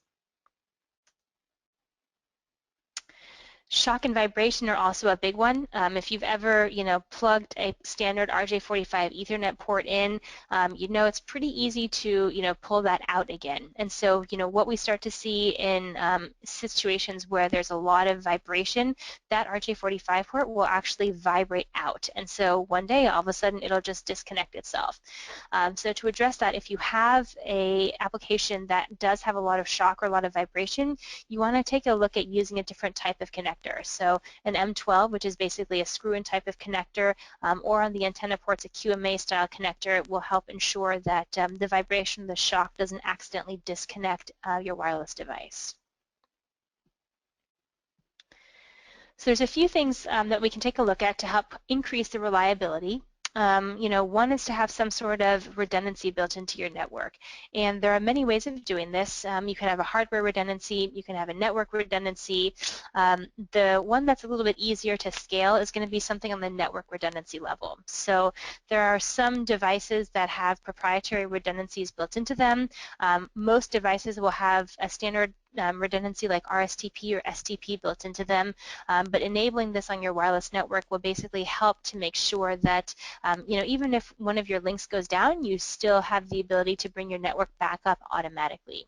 Shock and vibration are also a big one. If you've ever, plugged a standard RJ45 Ethernet port in, it's pretty easy to, pull that out again. And so, what we start to see in situations where there's a lot of vibration, that RJ45 port will actually vibrate out. And so one day, all of a sudden, it'll just disconnect itself. So to address that, if you have a application that does have a lot of shock or a lot of vibration, you want to take a look at using a different type of connector. So an M12, which is basically a screw-in type of connector, or on the antenna ports, a QMA style connector will help ensure that the vibration, the shock doesn't accidentally disconnect your wireless device. So there's a few things that we can take a look at to help increase the reliability. One is to have some sort of redundancy built into your network. And there are many ways of doing this. You can have a hardware redundancy, you can have a network redundancy. The one that's a little bit easier to scale is going to be something on the network redundancy level. So there are some devices that have proprietary redundancies built into them. Most devices will have a standard redundancy like RSTP or STP built into them, but enabling this on your wireless network will basically help to make sure that even if one of your links goes down, you still have the ability to bring your network back up automatically.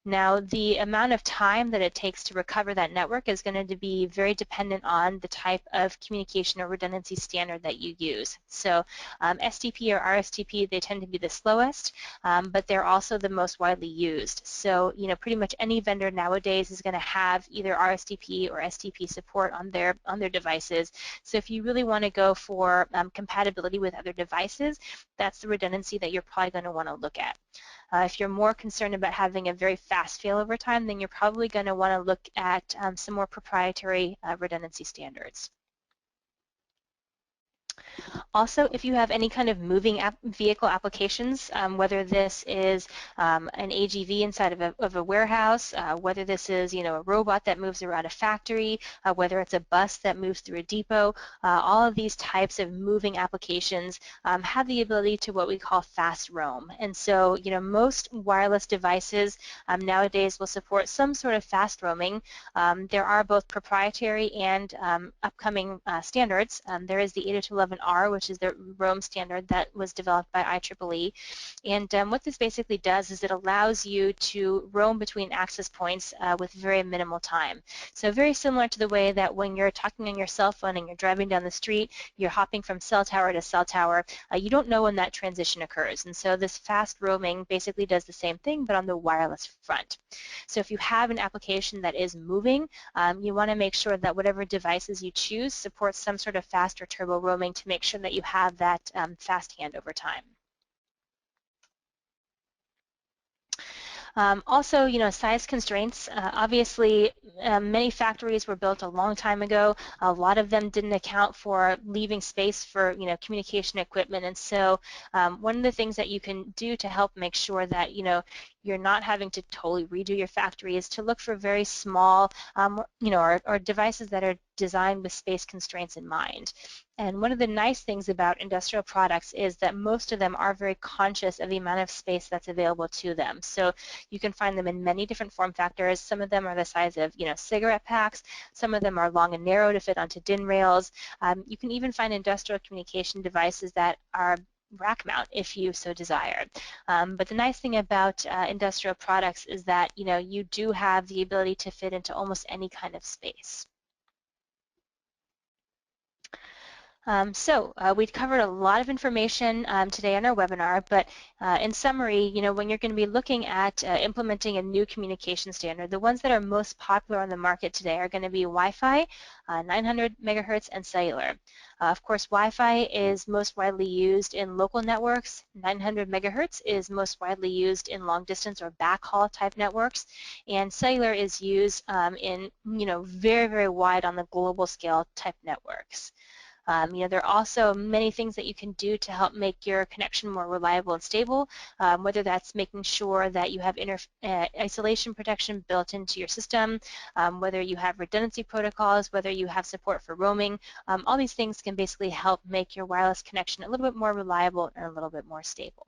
Now, the amount of time that it takes to recover that network is going to be very dependent on the type of communication or redundancy standard that you use. So STP or RSTP, they tend to be the slowest, but they're also the most widely used. So, pretty much any vendor nowadays is going to have either RSTP or STP support on their devices. So if you really want to go for compatibility with other devices, that's the redundancy that you're probably going to want to look at. If you're more concerned about having a very fast failover time, then you're probably going to want to look at some more proprietary redundancy standards. Also, if you have any kind of moving vehicle applications, whether this is an AGV inside of a warehouse, whether this is a robot that moves around a factory, whether it's a bus that moves through a depot, all of these types of moving applications have the ability to what we call fast roam. And so most wireless devices nowadays will support some sort of fast roaming. There are both proprietary and upcoming standards. There is the 802.11r, which is the roam standard that was developed by IEEE. And what this basically does is it allows you to roam between access points with very minimal time. So very similar to the way that when you're talking on your cell phone and you're driving down the street, you're hopping from cell tower to cell tower, you don't know when that transition occurs. And so this fast roaming basically does the same thing, but on the wireless front. So if you have an application that is moving, you want to make sure that whatever devices you choose supports some sort of fast or turbo roaming to make sure that you have that fast handover time. Also, size constraints. Obviously, many factories were built a long time ago. A lot of them didn't account for leaving space for, communication equipment. And so one of the things that you can do to help make sure that, you're not having to totally redo your factory is to look for very small, or devices that are designed with space constraints in mind. And one of the nice things about industrial products is that most of them are very conscious of the amount of space that's available to them. So you can find them in many different form factors. Some of them are the size of, cigarette packs. Some of them are long and narrow to fit onto DIN rails. You can even find industrial communication devices that are rack mount if you so desire. But the nice thing about industrial products is that, you do have the ability to fit into almost any kind of space. We covered a lot of information today on our webinar, but in summary, when you're going to be looking at implementing a new communication standard, the ones that are most popular on the market today are going to be Wi-Fi, 900 megahertz, and cellular. Of course, Wi-Fi is most widely used in local networks. 900 megahertz is most widely used in long distance or backhaul type networks, and cellular is used in very, very wide on the global scale type networks. There are also many things that you can do to help make your connection more reliable and stable, whether that's making sure that you have isolation protection built into your system, whether you have redundancy protocols, whether you have support for roaming. All these things can basically help make your wireless connection a little bit more reliable and a little bit more stable.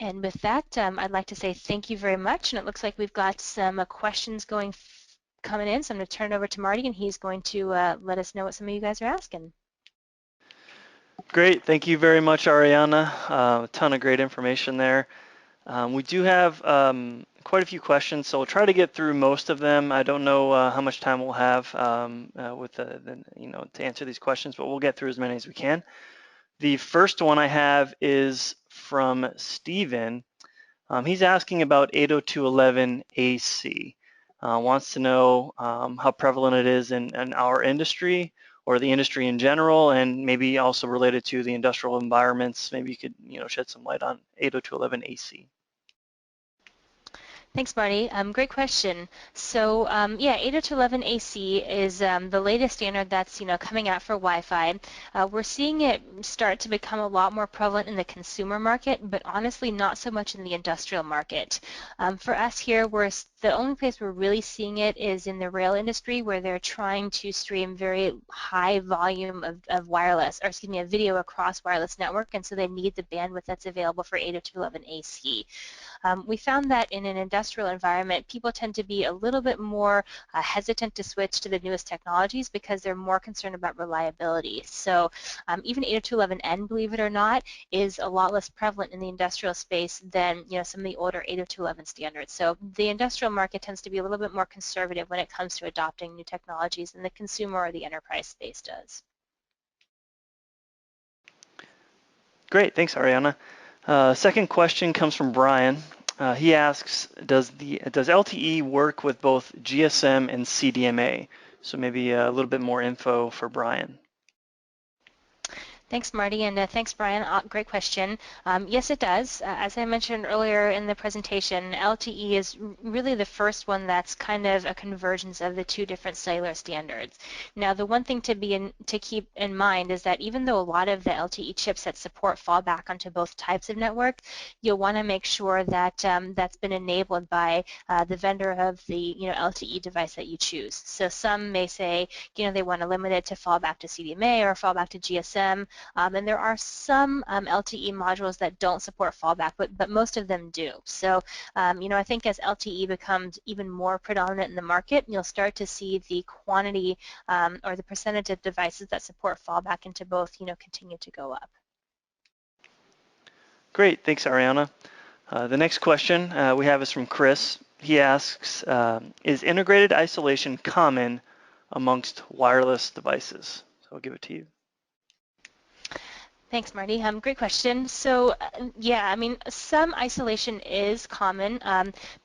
And with that, I'd like to say thank you very much. And it looks like we've got some questions coming in. So I'm going to turn it over to Marty, and he's going to let us know what some of you guys are asking. Great. Thank you very much, Ariana. A ton of great information there. We do have quite a few questions, so we'll try to get through most of them. I don't know how much time we'll have to answer these questions, but we'll get through as many as we can. The first one I have is from Steven. He's asking about 802.11ac. Wants to know how prevalent it is in our industry or the industry in general, and maybe also related to the industrial environments. Maybe you could shed some light on 802.11ac. Thanks, Marty. Great question. So yeah, 802.11ac is the latest standard that's coming out for Wi-Fi. We're seeing it start to become a lot more prevalent in the consumer market, but honestly not so much in the industrial market. For us here, the only place we're really seeing it is in the rail industry, where they're trying to stream very high volume of video across wireless network, and so they need the bandwidth that's available for 802.11ac. We found that in an industrial environment, people tend to be a little bit more hesitant to switch to the newest technologies because they're more concerned about reliability. So even 802.11n, believe it or not, is a lot less prevalent in the industrial space than some of the older 802.11 standards. So the industrial market tends to be a little bit more conservative when it comes to adopting new technologies than the consumer or the enterprise space does. Great, thanks, Ariana. Second question comes from Brian. He asks, does LTE work with both GSM and CDMA? So maybe a little bit more info for Brian. Thanks, Marty, and thanks, Brian. Great question. Yes, it does. As I mentioned earlier in the presentation, LTE is really the first one that's kind of a convergence of the two different cellular standards. Now, the one thing to keep in mind is that even though a lot of the LTE chipsets support fallback onto both types of network, you'll want to make sure that that's been enabled by the vendor of the LTE device that you choose. So some may say they want to limit it to fallback to CDMA or fallback to GSM. And there are some LTE modules that don't support fallback, but most of them do. So, I think as LTE becomes even more predominant in the market, you'll start to see the quantity or the percentage of devices that support fallback into both, continue to go up. Great, thanks, Ariana. The next question we have is from Chris. He asks, is integrated isolation common amongst wireless devices? So I'll give it to you. Thanks, Marty. Great question. So, yeah, I mean, some isolation is common.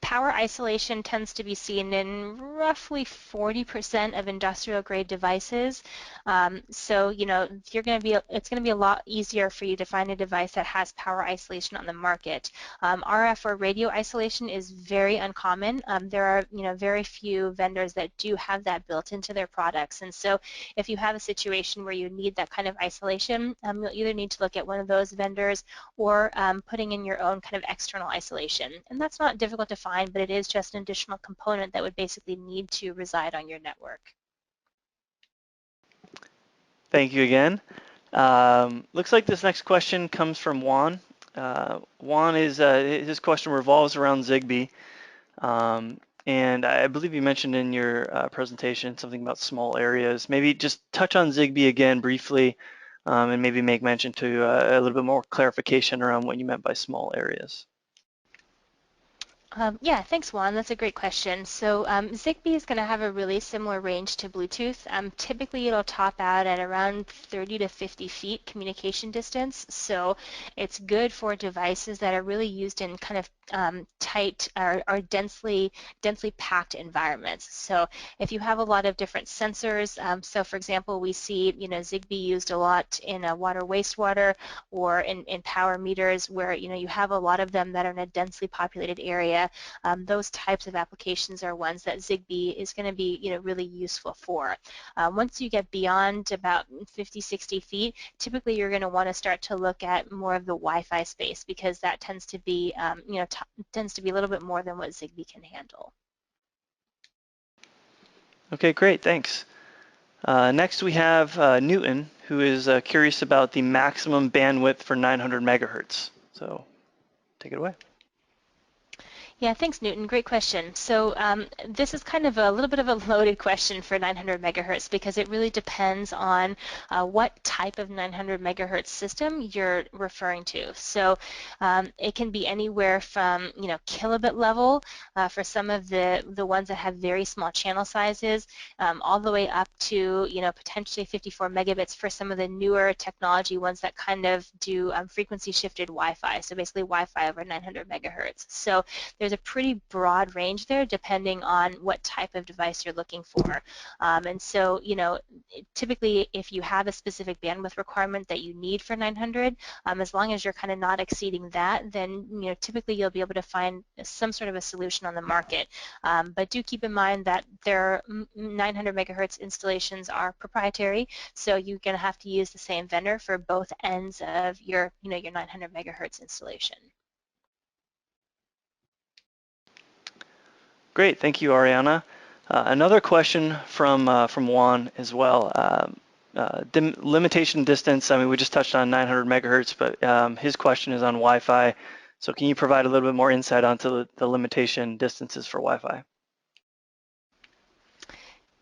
Power isolation tends to be seen in roughly 40% of industrial-grade devices. So, it's going to be a lot easier for you to find a device that has power isolation on the market. RF or radio isolation is very uncommon. There are, very few vendors that do have that built into their products. And so, if you have a situation where you need that kind of isolation, you'll either need to look at one of those vendors or putting in your own kind of external isolation. And that's not difficult to find, but it is just an additional component that would basically need to reside on your network. Thank you again. Looks like this next question comes from Juan. Juan his question revolves around Zigbee. And I believe you mentioned in your presentation something about small areas. Maybe just touch on Zigbee again briefly, and maybe make mention to a little bit more clarification around what you meant by small areas. Yeah, thanks, Juan. That's a great question. So Zigbee is going to have a really similar range to Bluetooth. Typically, it'll top out at around 30 to 50 feet communication distance. So it's good for devices that are really used in kind of tight or densely packed environments. So if you have a lot of different sensors, so for example, we see Zigbee used a lot in water wastewater or in power meters where you have a lot of them that are in a densely populated area. Those types of applications are ones that Zigbee is going to be really useful for. Once you get beyond about 50, 60 feet, typically you're going to want to start to look at more of the Wi-Fi space because that tends to be tends to be a little bit more than what Zigbee can handle. Okay, great, thanks. Next we have Newton, who is curious about the maximum bandwidth for 900 megahertz. So take it away. Yeah, thanks, Newton. Great question. So this is kind of a little bit of a loaded question for 900 megahertz because it really depends on what type of 900 megahertz system you're referring to. So it can be anywhere from kilobit level for some of the ones that have very small channel sizes, all the way up to potentially 54 megabits for some of the newer technology ones that kind of do frequency shifted Wi-Fi. So basically Wi-Fi over 900 megahertz. So there's a pretty broad range there depending on what type of device you're looking for. And so, typically if you have a specific bandwidth requirement that you need for 900, as long as you're kind of not exceeding that, then typically you'll be able to find some sort of a solution on the market. But do keep in mind that their 900 megahertz installations are proprietary, so you're going to have to use the same vendor for both ends of your 900 megahertz installation. Great, thank you, Ariana. Another question from Juan as well. Limitation distance, I mean, we just touched on 900 megahertz, but his question is on Wi-Fi. So can you provide a little bit more insight onto the limitation distances for Wi-Fi?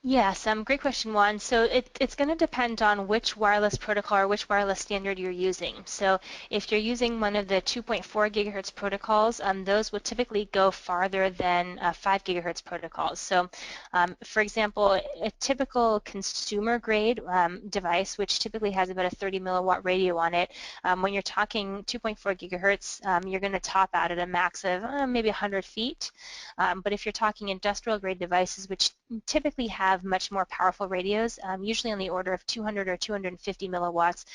Yes, great question, Juan. So it's going to depend on which wireless protocol or which wireless standard you're using. So if you're using one of the 2.4 gigahertz protocols, those will typically go farther than 5 gigahertz protocols. So for example, a typical consumer grade device, which typically has about a 30 milliwatt radio on it, when you're talking 2.4 gigahertz, you're going to top out at a max of maybe 100 feet. But if you're talking industrial grade devices, which typically have much more powerful radios, usually on the order of 200 or 250 milliwatts.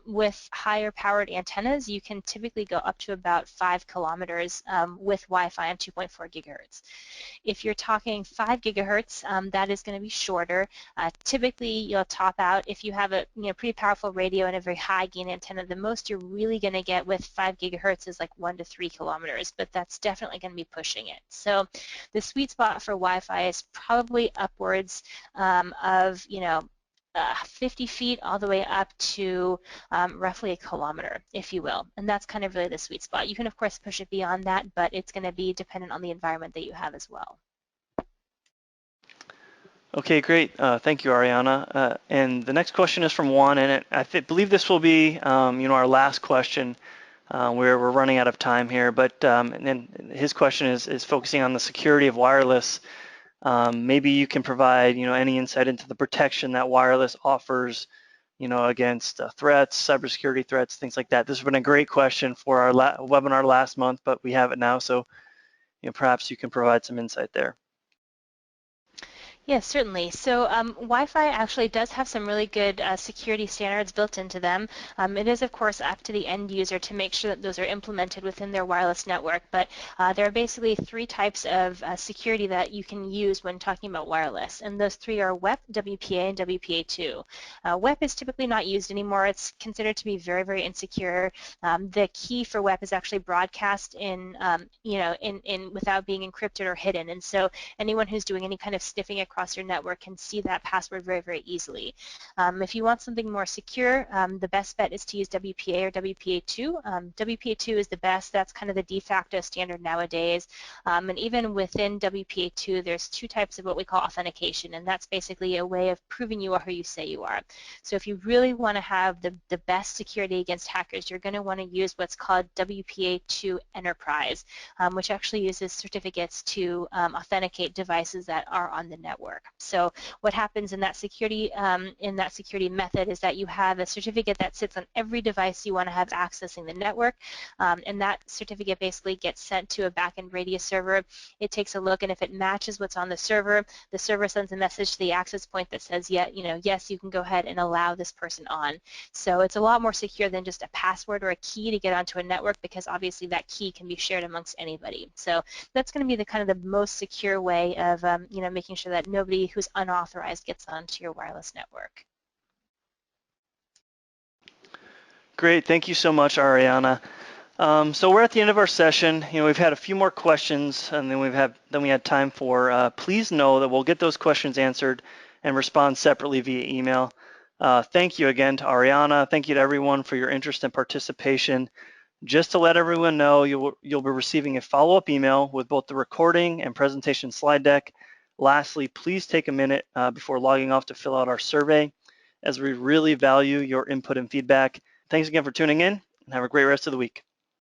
With higher powered antennas, you can typically go up to about 5 kilometers with Wi-Fi on 2.4 gigahertz. If you're talking 5 gigahertz, that is going to be shorter. Typically, you'll top out if you have a pretty powerful radio and a very high gain antenna. The most you're really going to get with 5 gigahertz is like 1 to 3 kilometers, but that's definitely going to be pushing it. So the sweet spot for Wi-Fi is probably upwards of 50 feet all the way up to roughly a kilometer, if you will. And that's kind of really the sweet spot. You can, of course, push it beyond that, but it's going to be dependent on the environment that you have as well. Okay, great. Thank you, Ariana. And the next question is from Juan, and I believe this will be, our last question. We're running out of time here, but and then his question is focusing on the security of wireless. Maybe you can provide, any insight into the protection that wireless offers, against threats, cybersecurity threats, things like that. This has been a great question for our webinar last month, but we have it now, so perhaps you can provide some insight there. Yes, certainly. So Wi-Fi actually does have some really good security standards built into them. It is, of course, up to the end user to make sure that those are implemented within their wireless network. But there are basically 3 types of security that you can use when talking about wireless. And those 3 are WEP, WPA, and WPA2. WEP is typically not used anymore. It's considered to be very, very insecure. The key for WEP is actually broadcast in without being encrypted or hidden. And so anyone who's doing any kind of sniffing across across your network can see that password very, very easily. If you want something more secure, the best bet is to use WPA or WPA2. WPA2 is the best. That's kind of the de facto standard nowadays. And even within WPA2, there's two types of what we call authentication, and that's basically a way of proving you are who you say you are. So if you really want to have the best security against hackers, you're going to want to use what's called WPA2 Enterprise, which actually uses certificates to authenticate devices that are on the network. So what happens in that security method is that you have a certificate that sits on every device you want to have accessing the network, and that certificate basically gets sent to a backend Radius server. It takes a look, and if it matches what's on the server sends a message to the access point that says, yeah, yes, you can go ahead and allow this person on. So it's a lot more secure than just a password or a key to get onto a network, because obviously that key can be shared amongst anybody. So that's going to be the kind of the most secure way of making sure that nobody who's unauthorized gets onto your wireless network. Great, thank you so much, Ariana. So we're at the end of our session. We've had a few more questions, and then we had time for. Please know that we'll get those questions answered and respond separately via email. Thank you again to Ariana. Thank you to everyone for your interest and participation. Just to let everyone know, you'll be receiving a follow-up email with both the recording and presentation slide deck. Lastly, please take a minute before logging off to fill out our survey, as we really value your input and feedback. Thanks again for tuning in, and have a great rest of the week.